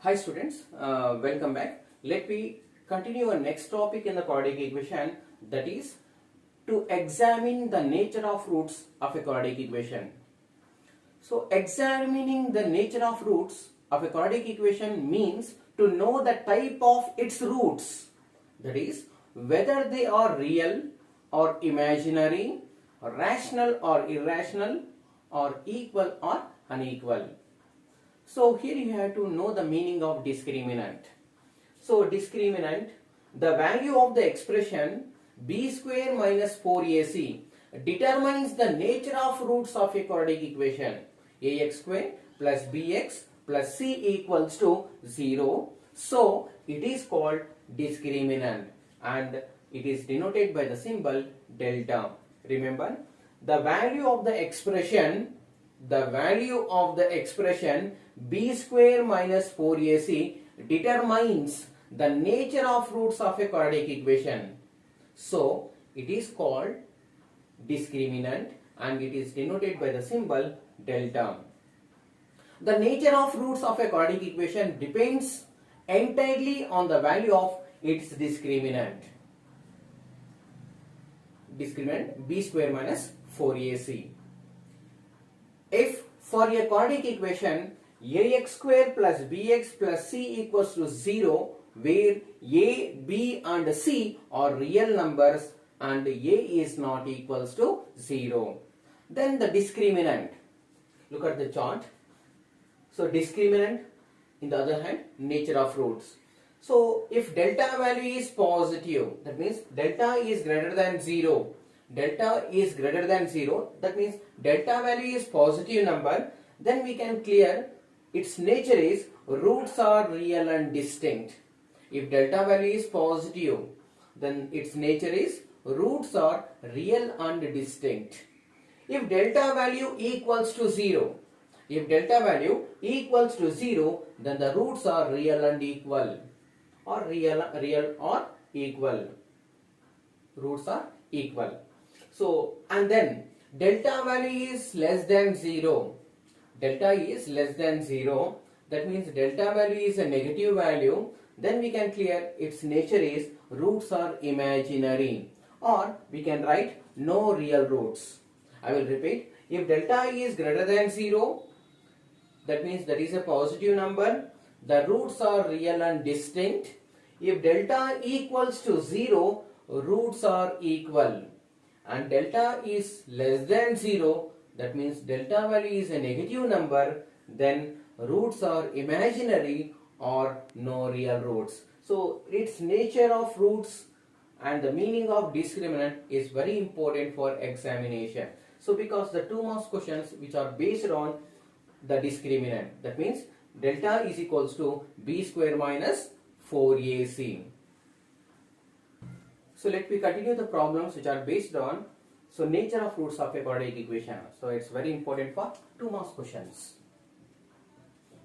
Hi students, welcome back. Let me continue our next topic in the quadratic equation, that is to examine the nature of roots of a quadratic equation. So examining the nature of roots of a quadratic equation means to know the type of its roots, that is whether they are real or imaginary, or rational or irrational, or equal or unequal. So here you have to know the meaning of discriminant. So discriminant, the value of the expression b square minus 4ac determines the nature of roots of a quadratic equation. Ax square plus bx plus c equals to 0. So it is called discriminant and it is denoted by the symbol delta. Remember, the value of the expression b square minus 4ac determines the nature of roots of a quadratic equation. So it is called discriminant and it is denoted by the symbol delta. The nature of roots of a quadratic equation depends entirely on the value of its discriminant b square minus 4ac. If for a quadratic equation ax square plus bx plus c equals to 0, where a, b and c are real numbers and a is not equals to 0, then the discriminant, look at the chart. So discriminant, in the other hand, nature of roots. So if delta value is positive, that means delta is greater than 0. Delta is greater than 0, that means delta value is positive number, then we can clear its nature is roots are real and distinct. If delta value is positive, then its nature is roots are real and distinct. If delta value equals to 0, then the roots are real and equal, or real or equal. Roots are equal. So, and then delta value is less than 0. Delta is less than 0. That means delta value is a negative value. Then we can clear its nature is roots are imaginary, or we can write no real roots. I will repeat. If delta is greater than 0, that means that is a positive number. The roots are real and distinct. If delta equals to 0, roots are equal. And delta is less than 0, that means delta value is a negative number, then roots are imaginary or no real roots. So its nature of roots and the meaning of discriminant is very important for examination. So because the 2 marks questions which are based on the discriminant, that means delta is equals to b square minus 4ac. So let me continue the problems which are based on nature of roots of a quadratic equation. So it's very important for 2 marks questions.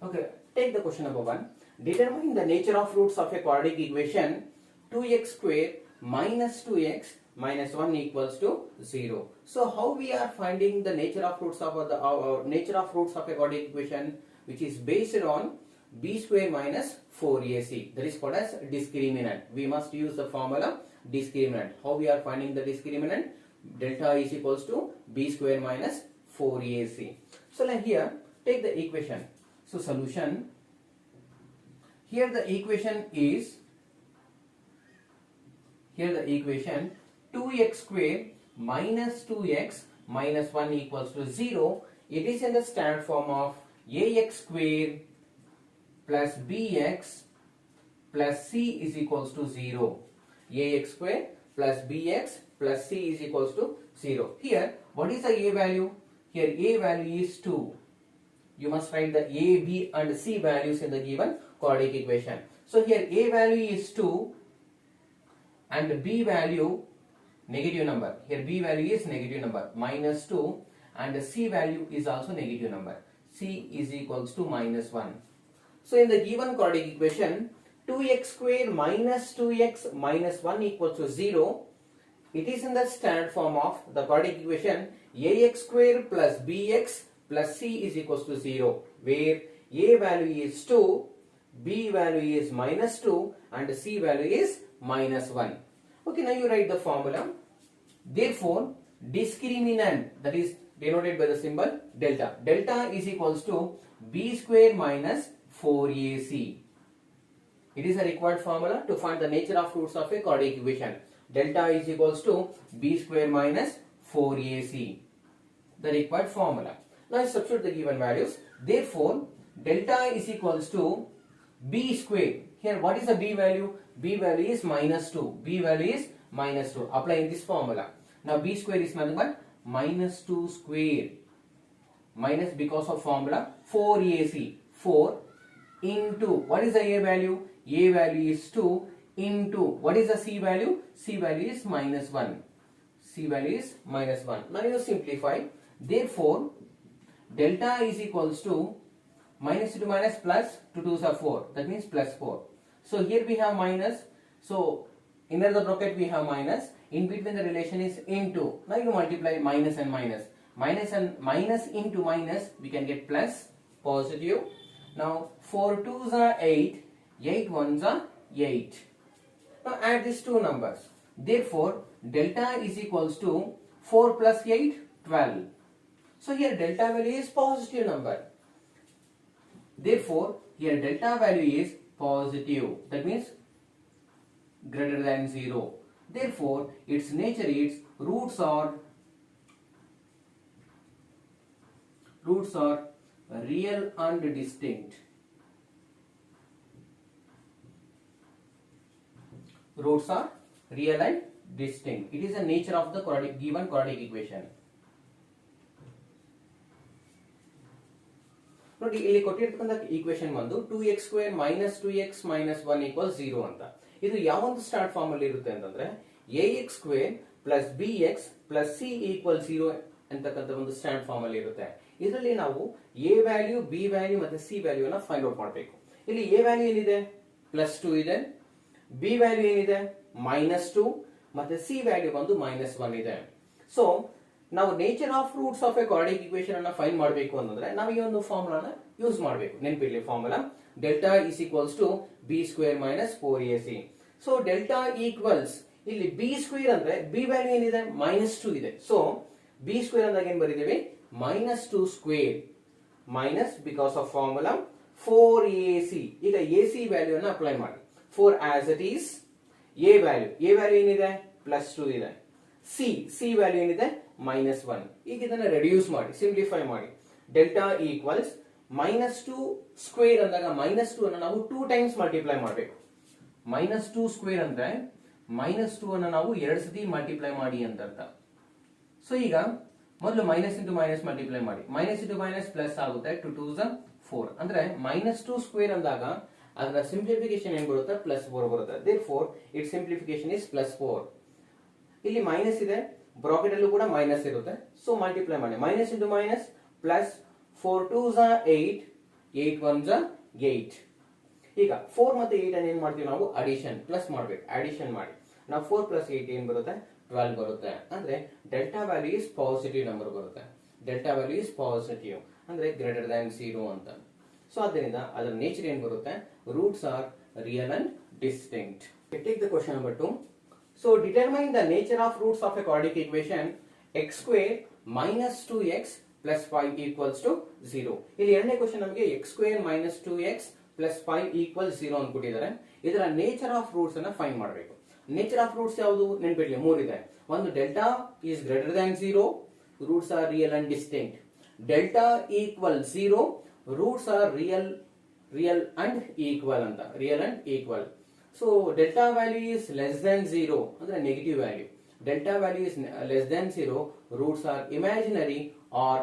Okay, take the question number 1. Determine the nature of roots of a quadratic equation 2x square minus 2x minus 1 equals to 0. So how we are finding the nature of roots of a quadratic equation which is based on b square minus 4ac, that is called as discriminant. We must use the formula discriminant. How we are finding the discriminant? Delta is equals to b square minus 4ac. So like here, take the equation. So solution, here the equation 2x square minus 2x minus 1 equals to 0. It is in the standard form of ax square plus bx plus c is equals to 0. Ax square plus bx plus c is equals to 0. Here, what is the a value? Here a value is 2. You must write the a, b and c values in the given quadratic equation. So here a value is 2 and b value negative number. Here b value is negative number minus 2 and c value is also negative number. C is equals to minus 1. So in the given quadratic equation 2x square minus 2x minus 1 equals to 0. It is in the standard form of the quadratic equation ax square plus bx plus c is equals to 0, where a value is 2, B value is minus 2 and C value is minus 1. Okay, now you write the formula. Therefore, discriminant, that is denoted by the symbol delta. Delta is equals to B square minus 4AC. It is a required formula to find the nature of roots of a quadratic equation. Delta is equals to B square minus 4AC. The required formula. Now substitute the given values. Therefore, delta is equals to B square. Here what is the B value? B value is minus 2. B value is minus 2. Apply in this formula. Now B square is nothing but minus 2 square. Minus because of formula 4AC. 4 into, what is the A value? A value is 2 into, what is the C value? C value is minus 1. C value is minus 1. Now you simplify. Therefore, delta is equals to minus into minus plus 2 2s are 4. That means plus 4. So here we have minus. So inner the bracket we have minus. In between the relation is into. Now you multiply minus and minus. Minus and minus into minus, we can get plus, positive. Now 4 2s are 8. 8 1s are 8. Now add these two numbers. Therefore, delta is equals to 4 plus 8, 12. So here delta value is positive number. Therefore, here delta value is positive. That means greater than 0. Therefore, its nature is roots are real and distinct. Roots are real and distinct. It is the nature of the given quadratic equation. ನೋಡಿ ಇಲ್ಲಿ ಕೊಟ್ಟಿರ್ತಕ್ಕಂಥ equation ಒಂದು 2x square minus 2x minus 1 equals 0 ಅಂತ. ಇದು ಯಾವೊಂದು start form ಅಲ್ಲಿ ಇರುತ್ತೆ ಅಂತಂದ್ರೆ ax square plus bx plus c equals 0 ಅಂತಕ್ಕಂಥ ಒಂದು ಸ್ಟ್ಯಾಂಡ್ ಫಾರ್ಮ್ ಅಲ್ಲಿ ಇರುತ್ತೆ. ಇದರಲ್ಲಿ ನಾವು a ವ್ಯಾಲ್ಯೂ, b ವ್ಯಾಲ್ಯೂ ಮತ್ತೆ c ವ್ಯಾಲ್ಯೂ ಅನ್ನ ಫೈಂಡ್ ಔಟ್ ಮಾಡಬೇಕು. ಇಲ್ಲಿ a ವ್ಯಾಲ್ಯೂ ಏನಿದೆ? ಪ್ಲಸ್ 2 ಇದೆ. b ವ್ಯಾಲ್ಯೂ ಏನಿದೆ? ಮೈನಸ್ 2 ಮತ್ತೆ c ವ್ಯಾಲ್ಯೂ ಬಂದು ಮೈನಸ್ 1 ಇದೆ. ಸೊ ನಾವು nature of roots of a quadratic equation ಅನ್ನ ಫೈಂಡ್ ಮಾಡಬೇಕು ಅಂತಂದ್ರೆ ನಾವು ಈ ಒಂದು ಫಾರ್ಮುಲಾನ ಯೂಸ್ ಮಾಡಬೇಕು. ನೆನಪಿರಲಿ formula delta is equals to b square minus 4ac. So delta equals ಇಲ್ಲಿ ಬಿ ಸ್ಕ್ವೇರ್ ಅಂದ್ರೆ ಬಿ ವ್ಯಾಲ್ಯೂ ಏನಿದೆ? ಮೈನಸ್ 2 ಇದೆ. ಸೊ ಬಿ ಸ್ಕ್ವೇರ್ ಅಂದಾಗ ಏನ್ ಬರೀತೀವಿ? Minus 2 square minus because of formula 4ac. ಈಗ ac ವ್ಯಾಲ್ಯೂ ಅನ್ನ ಅಪ್ಲೈ ಮಾಡಿ. 4 as it is. a value ಏನಿದೆ? ಪ್ಲಸ್ 2 ಇದೆ. c ವ್ಯಾಲ್ಯೂ ಏನಿದೆ? ಮೈನಸ್ 1. ಈಗ ಇದನ್ನ ರೆಡ್ಯೂಸ್ ಮಾಡಿ, ಸಿಂಪ್ಲಿಫೈ ಮಾಡಿ. ಡೆಲ್ಟಾ ಈಕ್ವಲ್ಸ್ ಮೈನಸ್ 2 ಸ್ಕ್ವೇರ್ ಅಂದಾಗ ಮೈನಸ್ 2 ಅನ್ನು ನಾವು 2 ಟೈಮ್ಸ್ ಮಲ್ಟಿಪ್ಲೈ ಮಾಡಬೇಕು. ಮೈನಸ್ 2 ಸ್ಕ್ವೇರ್ ಅಂದ್ರೆ ಮೈನಸ್ 2 ಅನ್ನು ನಾವು 2 ಸತಿ ಮಲ್ಟಿಪ್ಲೈ ಮಾಡಿ ಅಂತ ಅರ್ಥ. ಸೊ ಈಗ ಮೊದಲು ಮೈನಸ್ ಇಂಟು ಮೈನಸ್ ಮಲ್ಟಿಪ್ಲೈ ಮಾಡಿ. ಮೈನಸ್ ಇಂಟು ಮೈನಸ್ ಪ್ಲಸ್ ಆಗುತ್ತೆ. 2 2s 4 ಅಂದ್ರೆ ಮೈನಸ್ 2 ಸ್ಕ್ವೇರ್ ಅಂದಾಗ ಅದರ ಸಿಂಪ್ಲಿಫಿಕೇಶನ್ ಏನ್ ಬರುತ್ತೆ? ಪ್ಲಸ್ 4 ಬರುತ್ತೆ. Therefore it simplification is plus 4. ಇಲ್ಲಿ ಮೈನಸ್ ಇದೆ, ಬ್ರಾಕೆಟ್ ಅಲ್ಲೂ ಕೂಡ ಮೈನಸ್ ಇರುತ್ತೆ. ಸೊ ಮಲ್ಟಿಪ್ಲೈ ಮಾಡಿ. Minus into minus plus 4 2s 8, 8 1s 8. ಈಗ 4 ಮತ್ತೆ 8 ಅನ್ನು ಏನ್ ಮಾಡ್ತೀವಿ ನಾವು? ಅಡಿಷನ್, ಪ್ಲಸ್ ಮಾಡ್ಬೇಕು. ಅಡಿಷನ್ ಮಾಡಿ ನಾವು 4 ಪ್ಲಸ್ 8 ಏನ್ ಬರುತ್ತೆ? 12 ಬರುತ್ತೆ. ಅಂದ್ರೆ delta value is positive number ಬರುತ್ತೆ. ಡೆಲ್ಟಾ ವ್ಯಾಲ್ಯೂ ಇಸ್ ಪಾಸಿಟಿವ್ ಅಂದ್ರೆ ಗ್ರೇಟರ್ ದ್ಯಾನ್ 0 ಅಂತ. ಸೊ ಆದ್ದರಿಂದ ಅದರ ನೇಚರ್ ಏನ್ ಬರುತ್ತೆ? Roots are real and distinct. Take the question number 2. So determine the nature of roots of a quadratic equation x square minus 2x plus 5 equals to 0. ಇಲ್ಲಿ ಎರಡನೇ question ನಮಗೆ x square minus 2x plus 5 equals 0 ಅಂತ ಕೊಟ್ಟಿದ್ದಾರೆ. ಇದರ nature of roots ಅನ್ನ find ಮಾಡಬೇಕು. Nature of roots ಯಾವುದು? ನೆನಪಿರಲಿ, 3 ಇದೆ. ಒಂದು delta is greater than 0, roots are real and distinct. Delta equal 0, roots are real and equal ಅಂತ. Real and equal. So delta value is less than 0 ಅಂದ್ರೆ negative value. Delta value is less than 0, roots are imaginary or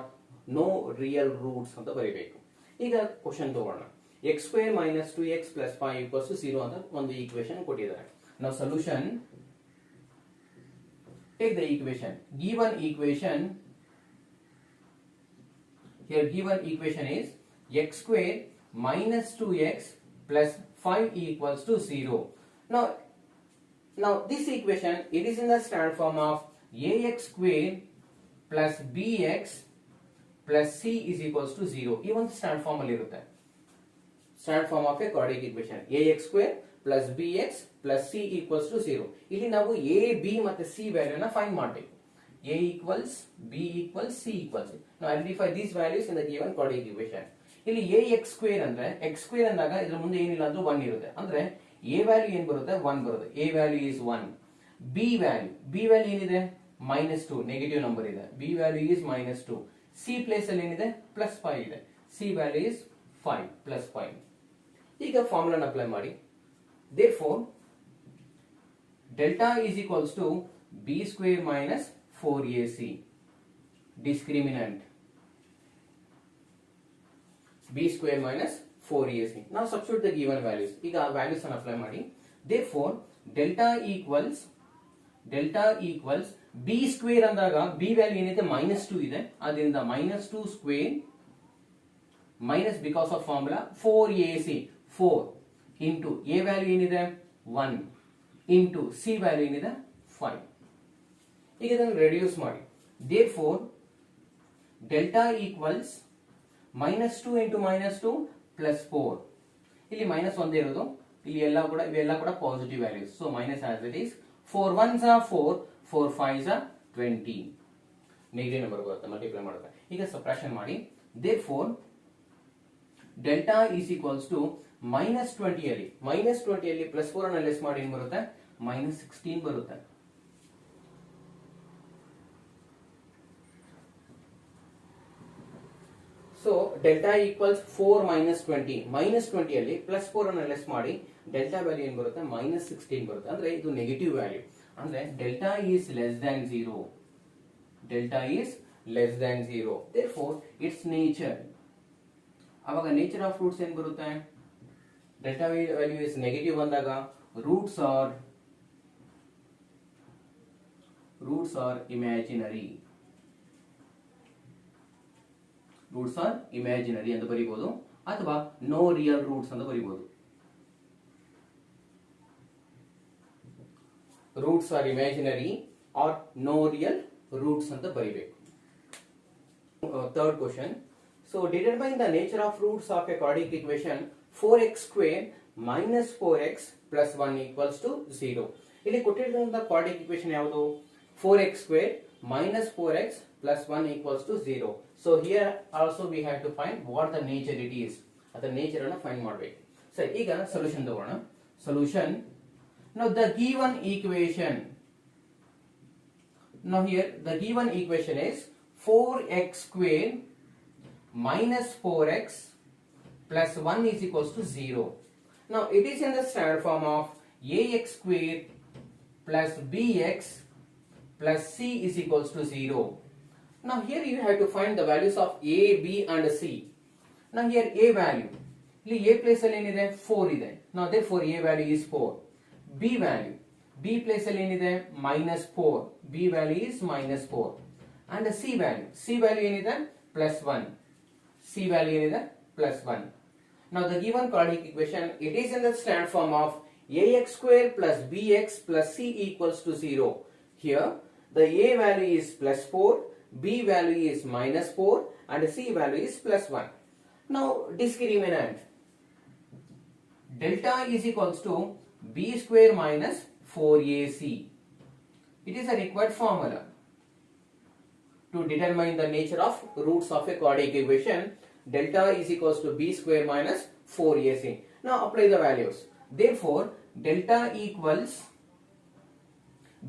no real roots ಅಂತ ಬರೀಬೇಕು. ಈಗ question ತಗೋಣ. x square minus 2x plus 5 equals to 0 ಅಂತ ಒಂದು equation ಕೊಟ್ಟಿದ್ದಾರೆ. Now solution, take the equation. Given equation, here given equation is x square minus 2x plus 5 equals to 0. Now this equation, it is in the standard form of ax square plus bx plus c is equals to 0. ಈ ಒಂದು standard form ಅಲ್ಲಿ ಇರುತ್ತೆ. Standard form of a quadratic equation ax square plus bx plus c equals to 0. ಇಲ್ಲಿ ನಾವು a b ಮತ್ತೆ c ವ್ಯಾಲ್ಯೂನ find ಮಾಡಬೇಕು. a equals b equals c equals. Now identify these values in the given quadratic equation. ಇಲ್ಲಿ ax square ಅಂದ್ರೆ x square ಅಂದಾಗ ಇದರ ಮುಂದೆ ಏನಿಲ್ಲ ಅಂದ್ರೂ 1 ಇರುತ್ತೆ. ಅಂದ್ರೆ a ವ್ಯಾಲ್ಯೂ ಏನು ಬರುತ್ತೆ 1 ಬರುತ್ತೆ. a value is 1. b value ಏನಿದೆ -2 ನೆಗೆಟಿವ್ ನಂಬರ್ ಇದೆ. b value is -2. c place ಅಲ್ಲಿ ಏನಿದೆ +5 ಇದೆ. c value is 5 +5. ಈಗ ಫಾರ್ಮುಲಾನ ಅಪ್ಲೈ ಮಾಡಿ. Therefore delta is equals to b square minus 4ac. Discriminant b square minus 4ac. Now substitute the given values. ಈಗ ಆ values ಅನ್ನು apply ಮಾಡಿ. Therefore delta equals b square ಅಂದಾಗ b ವ್ಯಾಲ್ಯೂ ಏನಿದೆ -2 ಇದೆ. ಅದರಿಂದ -2 square minus because of formula 4ac 4 into a value ಏನಿದೆ 1 into c value ಏನಿದೆ 5. ಈಗ ಇದನ್ನು ರೆಡ್ಯೂಸ್ ಮಾಡಿ. Therefore delta equals -2 into -2 plus 4. ಇಲ್ಲಿ ಮೈನಸ್ ಒಂದೇ ಇರೋದು. ಇಲ್ಲಿ ಇವೆಲ್ಲ ಕೂಡ positive values. So minus as it is. 4 1s are 4, 4 5s are 20. Negative number ಬರುತ್ತೆ ಮಲ್ಟಿಪ್ಲೈ ಮಾಡಿದ್ರೆ. ಈಗ ಸಬ್ಟ್ರಾಕ್ಷನ್ ಮಾಡಿ. Therefore delta is equals to -20 ಅಲ್ಲಿ +4 ಅನ್ನು ಲೆಸ್ ಮಾಡಿ ಏನು ಬರುತ್ತೆ -16 ಬರುತ್ತೆ. ಸೊ ಡೆಲ್ಟಾ ಈಕ್ವಲ್ಸ್ 4 -20 -20 ಅಲ್ಲಿ +4 ಅನ್ನು ಲೆಸ್ ಮಾಡಿ ಡೆಲ್ಟಾ ವ್ಯಾಲ್ಯೂ ಏನು ಬರುತ್ತೆ -16 ಬರುತ್ತೆ. ಅಂದ್ರೆ ಇದು ನೆಗೆಟಿವ್ ವ್ಯಾಲ್ಯೂ. ಅಂದ್ರೆ delta is less than 0. Therefore it's nature. ಅವಾಗ ನೇಚರ್ ಆಫ್ ರೂಟ್ಸ್ ಏನು ಬರುತ್ತೆ ಡೆಲ್ಟಾ ವ್ಯಾಲ್ಯೂ ಇಸ್ ನೆಗೆಟಿವ್ ಅಂದಾಗ roots are imaginary. Roots are imaginary ಅಂತ ಬರೀಬಹುದು ಅಥವಾ ನೋ ರಿಯಲ್ ರೂಟ್ಸ್ ಅಂತ ಬರೀಬಹುದು. Roots are imaginary or no real roots ಅಂತ ಬರೀಬೇಕು. Third question. So determine the nature of roots of a quadratic equation 4x square minus 4x plus 1 equals to 0. ಇಲ್ಲಿ ಕೊಟ್ಟಿರುವಂತ quadratic equation ಯಾವುದು 4x square minus 4x plus 1 equals to 0. So here also we have to find what the nature it is. ಅದರ nature ಅನ್ನು find ಮಾಡಬೇಕು. ಸರಿ, ಈಗ solution ತಗೋಣ. Solution. Now the given equation. Now here the given equation is 4x square minus 4x plus 1 is equals to 0. Now it is in the standard form of ax square plus bx plus c is equals to 0. Now here you have to find the values of a, b and c. Now here a value, ಇಲ್ಲಿ a place ಅಲ್ಲಿ ಏನಿದೆ 4 ಇದೆ. Now therefore a value is 4. b value, b place ಅಲ್ಲಿ ಏನಿದೆ -4. b value is -4. And the c value ಏನಿದೆ +1. c value ಏನಿದೆ +1. Now the given quadratic equation, it is in the standard form of ax square plus bx plus c equals to 0. Here the a value is +4, b value is -4 and c value is +1. Now discriminant. Delta is equals to b square minus 4ac. It is a required formula to determine the nature of roots of a quadratic equation. Delta is equals to b square minus 4ac. Now apply the values. Therefore delta equals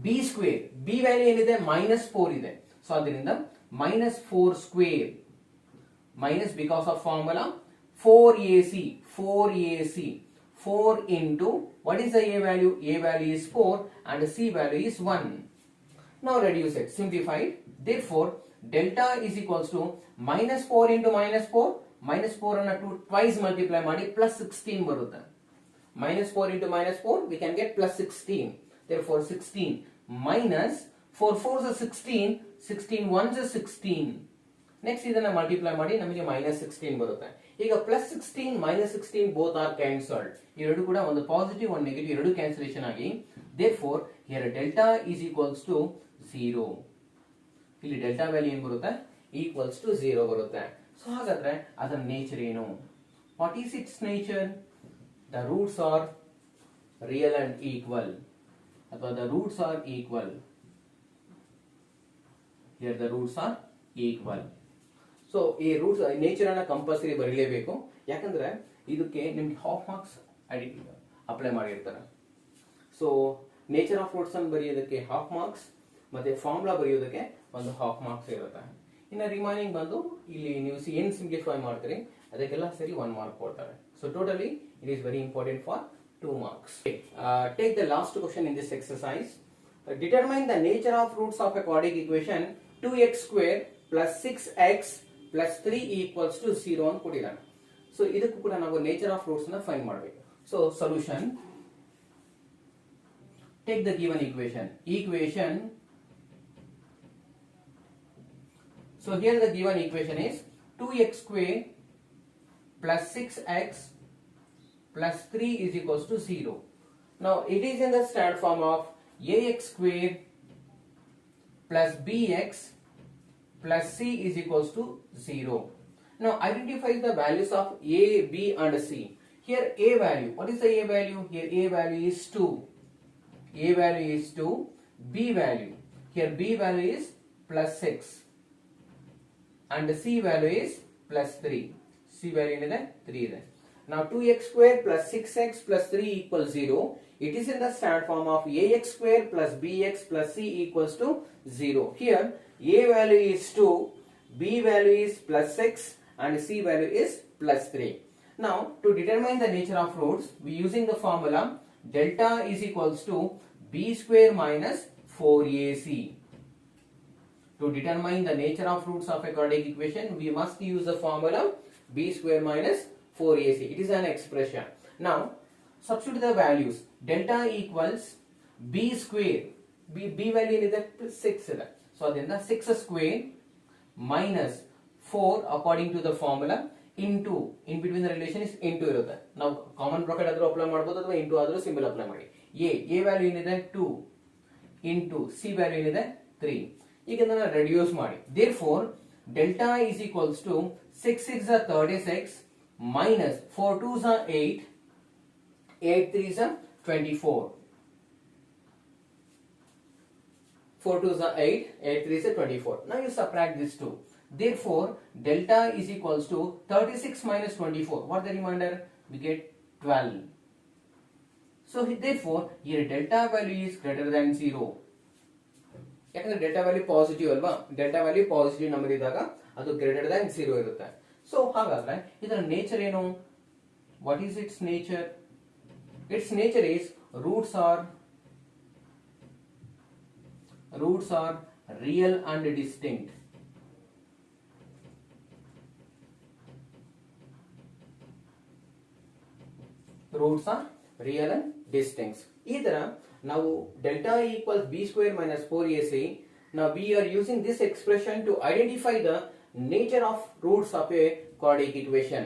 b square. b value ಏನಿದೆ -4 ಇದೆ. So ಅದರಿಂದ -4 square minus because of formula 4ac 4 into what is the a value? A value is 4 and the c value is 1. Now reduce it, simplify it. Therefore delta is equals to -4 into -4 ಅನ್ನು twice multiply ಮಾಡಿ +16 ಬರುತ್ತೆ. -4 into -4 we can get +16. Therefore 16 minus 4 4s are 16, 16 1s are 16. Next ಇದನ್ನ multiply ಮಾಡಿ ನಮಗೆ -16 ಬರುತ್ತೆ. ಈಗ +16 -16 both are cancelled. ಎರಡು ಕೂಡ ಒಂದು ಪಾಸಿಟಿವ್ ಒಂದು ನೆಗೆಟಿವ್ ಎರಡು ಕ್ಯಾನ್ಸಲೇಷನ್ ಆಗಿ therefore here delta is equals to 0. ಇಲ್ಲಿ ಡೆಲ್ಟಾ ವ್ಯಾಲ್ಯೂ ಏನು ಬರುತ್ತೆ ಈಕ್ವಲ್ಸ್ ಟು 0 ಬರುತ್ತೆ. ಸೊ ಹಾಗಾದ್ರೆ ಅದರ ನೇಚರ್ ಏನು? What is its nature? The roots are real and equal. ಅಥವಾ the roots are equal. Here the roots are equal. So ಈ roots nature ಅನ್ನ ಕಂಪಲ್ಸರಿ ಬರೀಲೇಬೇಕು, ಯಾಕಂದ್ರೆ ಇದಕ್ಕೆ ನಿಮ್ಗೆ ಹಾಫ್ ಮಾರ್ಕ್ಸ್ ಅಪ್ಲೈ ಮಾಡಿರ್ತಾರೆ. ಸೊ ನೇಚರ್ ಆಫ್ ರೂಟ್ಸ್ ಅನ್ನು ಬರೆಯೋದಕ್ಕೆ ಹಾಫ್ ಮಾರ್ಕ್ಸ್ ಮತ್ತೆ ಫಾರ್ಮುಲಾ ಬರೆಯೋದಕ್ಕೆ ಒಂದು ಹಾಫ್ ಮಾರ್ಕ್ಸ್ ಇರುತ್ತೆ. ಇನ್ನು ರಿಮೈನಿಂಗ್ ಬಂದು ಇಲ್ಲಿ ನೀವು ಏನ್ ಸಿಂಪ್ಲಿಫೈ ಮಾಡ್ತೀರಿ ಅದಕ್ಕೆಲ್ಲ ಸರಿ 1 ಮಾರ್ಕ್ ಕೊಡ್ತಾರೆ. So totally it is very important for 2 marks. Take the last question in this exercise. Determine the nature of roots of a quadratic equation 2x square plus 6x plus 3 equals to 0 ಅಂತ ಕೊಟ್ಟಿದ್ದಾನೆ. So ಇದಕ್ಕೂ ಕೂಡ ನಾವು nature of roots ನ find ಮಾಡಬೇಕು. So solution, take the given equation. So here the given equation is 2x square plus 6x plus 3 is equals to 0. Now it is in the standard form of ax square plus bx plus c is equals to 0. Now identify the values of a, b and c. Here a value, what is the a value? Here a value is 2. A value is 2. B value, here b value is plus 6 and c value is plus 3. C value is 3 ಇದೆ. Now 2x square plus 6x plus 3 equals 0. It is in the standard form of ax square plus bx plus c equals to 0. Here a value is 2, b value is plus 6 and c value is plus 3. Now to determine the nature of roots, we using the formula delta is equals to b square minus 4ac. To determine the nature of roots of a quadratic equation, we must use the formula b square minus 4ac. It is an expression. Now substitute the values. Delta equals b square. B value is 6 ಇದೆ. So ಅದರಿಂದ 6 square minus 4 according to the formula into, in between the relation is into ಇರುತ್ತೆ. ನಾವು common bracket ಆದ್ರೂ apply ಮಾಡಬಹುದು ಅಥವಾ into ಆದ್ರೂ symbol apply ಮಾಡಿ. a value ಏನಿದೆ 2 into c ವ್ಯಾಲ್ಯೂ ಏನಿದೆ 3. ಈಗ ಇದನ್ನ ರೆಡ್ಯೂಸ್ ಮಾಡಿ. Therefore delta is equals to 6 6 are 36 minus 4 2s are 8, 8 3s are 24. 4 2s are 8, 8 3s are 24. Now you subtract these two. Therefore delta is equals to 36 minus 24. What the remainder? We get 12. So therefore here delta value is greater than 0. ಯಾಕಂದ್ರೆ delta value positive ಅಲ್ವಾ, delta value positive number ಇದ್ದಾಗ ಅದು greater than 0 ಇರುತ್ತೆ. So ಹಾಗಾದ್ರೆ ಇದರ nature ಏನು? What is its nature? Its nature is roots are real and distinct. Roots are real and distinct. ಈ ತರ ನಾವು delta equals b square minus 4ac. Now we are using this expression to identify the nature of roots of a quadratic equation.